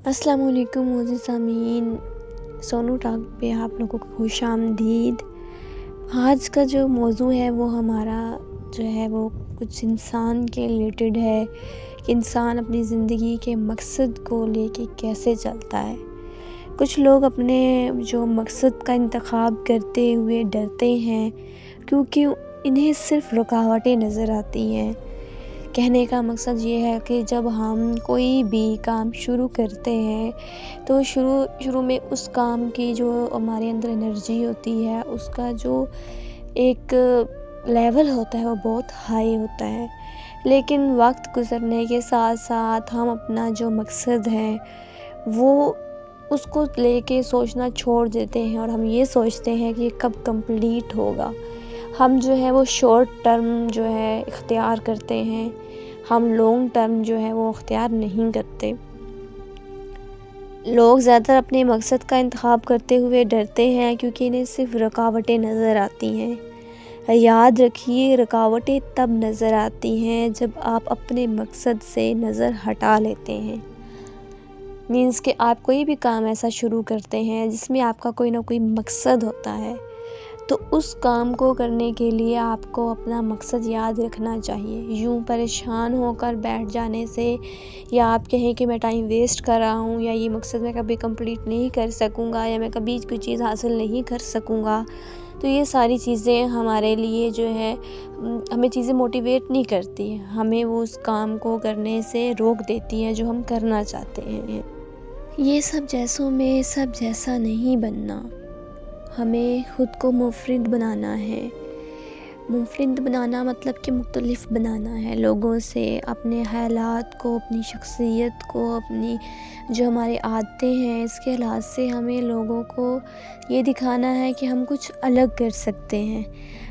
अस्सलाम वालेकुम मोअज़्ज़िज़ सामीन, सोनू टॉक पे आप लोगों को खुश आमदीद। आज का जो मौजू है वो हमारा जो है वो कुछ इंसान के रिलेटेड है कि इंसान अपनी ज़िंदगी के मकसद को लेके कैसे चलता है। कुछ लोग अपने जो मकसद का इंतखाब करते हुए डरते हैं क्योंकि इन्हें सिर्फ़ रुकावटें नज़र आती हैं। कहने का मकसद ये है कि जब हम कोई भी काम शुरू करते हैं तो शुरू में उस काम की जो हमारे अंदर एनर्जी होती है, उसका जो एक लेवल होता है वो बहुत हाई होता है। लेकिन वक्त गुज़रने के साथ साथ हम अपना जो मकसद है वो उसको लेके सोचना छोड़ देते हैं और हम ये सोचते हैं कि कब कंप्लीट होगा। हम जो है वो शॉर्ट टर्म जो है इख्तियार करते हैं, हम लॉन्ग टर्म जो है वो इख्तियार नहीं करते। लोग ज़्यादातर अपने मकसद का इंतखाब करते हुए डरते हैं क्योंकि इन्हें सिर्फ़ रुकावटें नज़र आती हैं। याद रखिए, रुकावटें तब नज़र आती हैं जब आप अपने मकसद से नज़र हटा लेते हैं। मीन्स कि आप कोई भी काम ऐसा शुरू करते हैं जिसमें आपका कोई ना कोई मकसद होता है, तो उस काम को करने के लिए आपको अपना मकसद याद रखना चाहिए। यूँ परेशान होकर बैठ जाने से या आप कहें कि मैं टाइम वेस्ट कर रहा हूँ या ये मकसद मैं कभी कंप्लीट नहीं कर सकूँगा या मैं कभी कोई चीज़ हासिल नहीं कर सकूँगा, तो ये सारी चीज़ें हमारे लिए जो है हमें चीज़ें मोटिवेट नहीं करती हैं, हमें वो उस काम को करने से रोक देती हैं जो हम करना चाहते हैं। ये सब जैसों में सब जैसा नहीं बनना, हमें ख़ुद को मुफरिद बनाना है। मुफरिद बनाना मतलब कि मुख्तलिफ़ बनाना है लोगों से, अपने हालात को, अपनी शख्सियत को, अपनी जो हमारी आदतें हैं इसके लिहाज से हमें लोगों को ये दिखाना है कि हम कुछ अलग कर सकते हैं।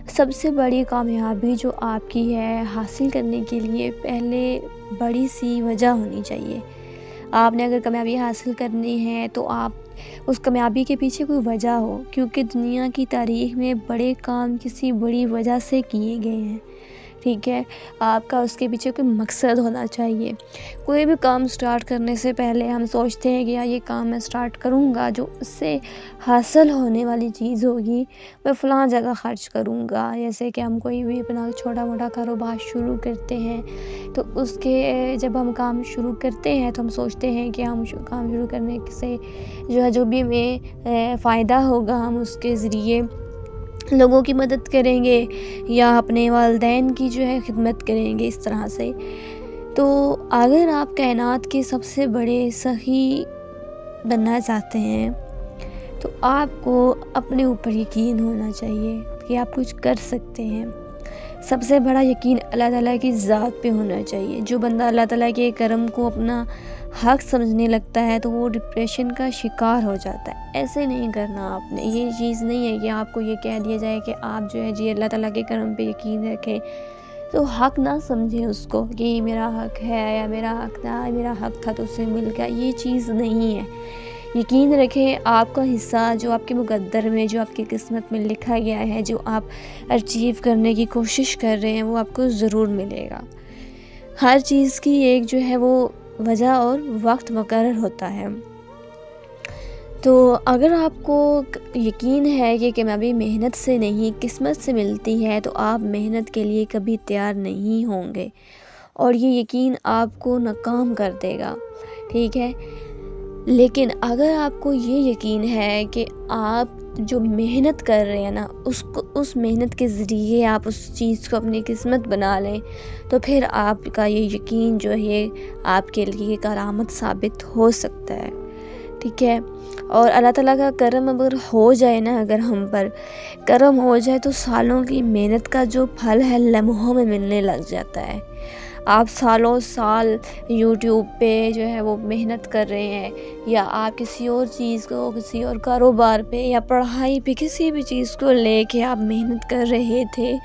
सबसे बड़ी कामयाबी जो आपकी है हासिल करने के लिए पहले बड़ी सी वजह होनी चाहिए। आपने अगर कामयाबी हासिल करनी है तो आप उस कामयाबी के पीछे कोई वजह हो, क्योंकि दुनिया की तारीख़ में बड़े काम किसी बड़ी वजह से किए गए हैं। ठीक है, आपका उसके पीछे कोई मकसद होना चाहिए। कोई भी काम स्टार्ट करने से पहले हम सोचते हैं कि यार ये काम मैं स्टार्ट करूँगा, जो उससे हासिल होने वाली चीज़ होगी मैं फ़लाँ जगह ख़र्च करूँगा। जैसे कि हम कोई भी अपना छोटा मोटा कारोबार शुरू करते हैं तो उसके जब हम काम शुरू करते हैं तो हम सोचते हैं कि हम काम शुरू करने से जो है जो भी हमें फ़ायदा होगा हम उसके ज़रिए लोगों की मदद करेंगे या अपने वालिदैन की जो है खिदमत करेंगे इस तरह से। तो अगर आप कायनात के सबसे बड़े सही बनना चाहते हैं तो आपको अपने ऊपर यकीन होना चाहिए कि आप कुछ कर सकते हैं। सबसे बड़ा यकीन अल्लाह ताला की ज़ात पे होना चाहिए। जो बंदा अल्लाह ताला के करम को अपना हक समझने लगता है तो वो डिप्रेशन का शिकार हो जाता है। ऐसे नहीं करना आपने, ये चीज़ नहीं है कि आपको ये कह दिया जाए कि आप जो है जी अल्लाह ताला के करम पे यकीन रखें, तो हक ना समझें उसको कि मेरा हक है या मेरा हक था तो उससे मिल गया, ये चीज़ नहीं है। यकीन रखें आपका हिस्सा जो आपके मुक़द्दर में, जो आपकी किस्मत में लिखा गया है, जो आप अचीव करने की कोशिश कर रहे हैं वो आपको ज़रूर मिलेगा। हर चीज़ की एक जो है वो वजह और वक्त मुकर्रर होता है। तो अगर आपको यकीन है कि कामयाबी मेहनत से नहीं किस्मत से मिलती है तो आप मेहनत के लिए कभी तैयार नहीं होंगे और ये यकीन आपको नाकाम कर देगा। ठीक है, लेकिन अगर आपको ये यकीन है कि आप जो मेहनत कर रहे हैं ना उस मेहनत के ज़रिए आप उस चीज़ को अपनी किस्मत बना लें, तो फिर आपका ये यकीन जो है आपके लिए करामत साबित हो सकता है। ठीक है, और अल्लाह ताला का करम अगर हो जाए ना, अगर हम पर करम हो जाए तो सालों की मेहनत का जो फल है लम्हों में मिलने लग जाता है। आप सालों साल यूट्यूब पे जो है वो मेहनत कर रहे हैं या आप किसी और चीज़ को, किसी और कारोबार पे या पढ़ाई पे, किसी भी चीज़ को लेके आप मेहनत कर रहे थे,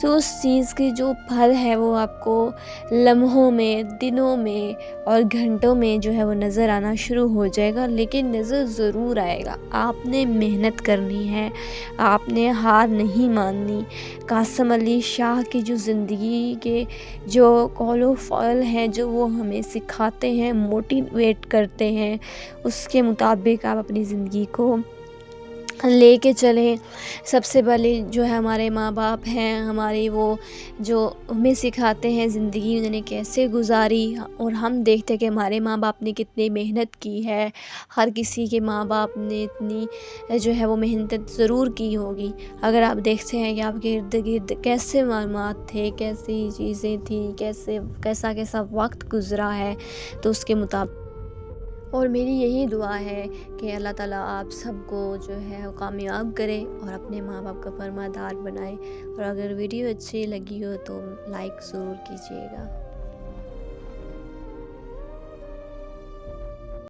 تو اس چیز کی جو پھل ہے وہ آپ کو لمحوں میں، دنوں میں اور گھنٹوں میں جو ہے وہ نظر آنا شروع ہو جائے گا، لیکن نظر ضرور آئے گا۔ آپ نے محنت کرنی ہے، آپ نے ہار نہیں ماننی۔ قاسم علی شاہ کی جو زندگی کے جو قول و فعل ہیں، جو وہ ہمیں سکھاتے ہیں، موٹیویٹ کرتے ہیں، اس کے مطابق آپ اپنی زندگی کو لے کے چلیں۔ سب سے پہلے جو ہے ہمارے ماں باپ ہیں، ہماری وہ جو ہمیں سکھاتے ہیں زندگی انہوں نے کیسے گزاری، اور ہم دیکھتے ہیں کہ ہمارے ماں باپ نے کتنی محنت کی ہے۔ ہر کسی کے ماں باپ نے اتنی جو ہے وہ محنت ضرور کی ہوگی۔ اگر آپ دیکھتے ہیں کہ آپ کے ارد گرد کیسے معلومات تھے، کیسی چیزیں تھیں، کیسا وقت گزرا ہے، تو اس کے مطابق اور میری یہی دعا ہے کہ اللہ تعالیٰ آپ سب کو جو ہے وہ کامیاب کرے اور اپنے ماں باپ کا فرمانبردار بنائے۔ اور اگر ویڈیو اچھی لگی ہو تو لائک ضرور کیجیے گا۔